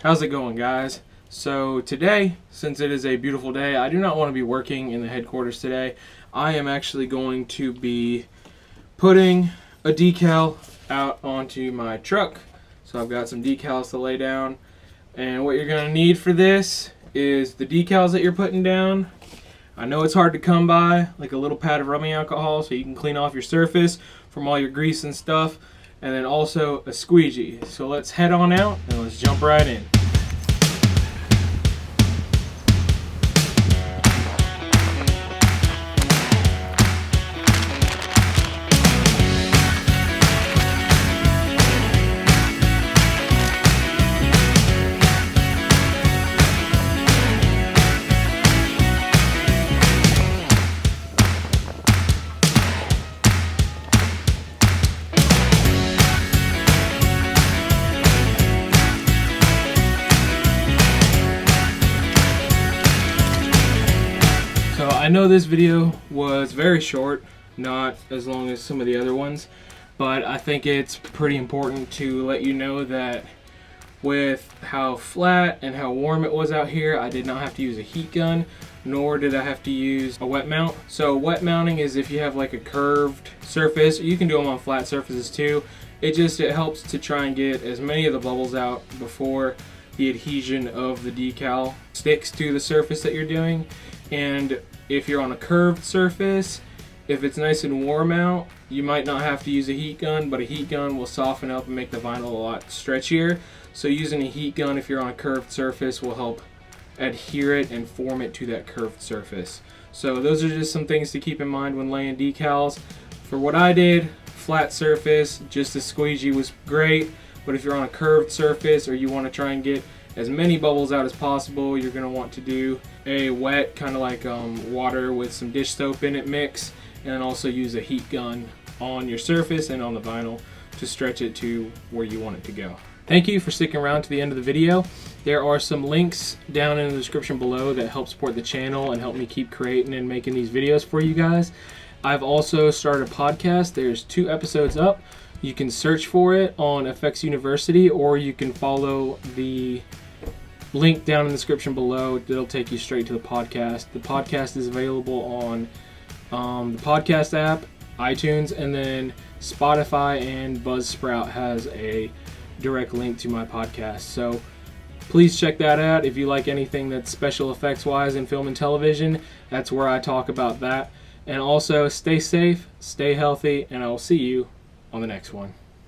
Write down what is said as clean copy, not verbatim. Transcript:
How's it going, guys? So today, since it is a beautiful day, I do not want to be working in the headquarters today. I am actually going to be putting a decal out onto my truck. So I've got some decals to lay down. And what you're going to need for this is the decals that you're putting down. I know it's hard to come by, like a little pad of rubbing alcohol so you can clean off your surface from all your grease and stuff. And then also a squeegee. So let's head on out and let's jump right in. I know this video was very short, not as long as some of the other ones, but I think it's pretty important to let you know that with how flat and how warm it was out here, I did not have to use a heat gun, nor did I have to use a wet mount. So wet mounting is if you have like a curved surface, you can do them on flat surfaces too. It helps to try and get as many of the bubbles out before the adhesion of the decal sticks to the surface that you're doing. And if you're on a curved surface, if it's nice and warm out, you might not have to use a heat gun, but a heat gun will soften up and make the vinyl a lot stretchier. So using a heat gun if you're on a curved surface will help adhere it and form it to that curved surface. So those are just some things to keep in mind when laying decals. For what I did, flat surface, just a squeegee was great, but if you're on a curved surface or you want to try and get as many bubbles out as possible, you're going to want to do a wet, kind of like water with some dish soap in it mix, and then also use a heat gun on your surface and on the vinyl to stretch it to where you want it to go. Thank you for sticking around to the end of the video. There are some links down in the description below that help support the channel and help me keep creating and making these videos for you guys. I've also started a podcast. There's 2 episodes up. You can search for it on FX University, or you can follow the link down in the description below. It'll take you straight to the podcast. The podcast is available on the podcast app, iTunes, and then Spotify and Buzzsprout has a direct link to my podcast. So please check that out. If you like anything that's special effects wise in film and television, that's where I talk about that. And also stay safe, stay healthy, and I will see you on the next one.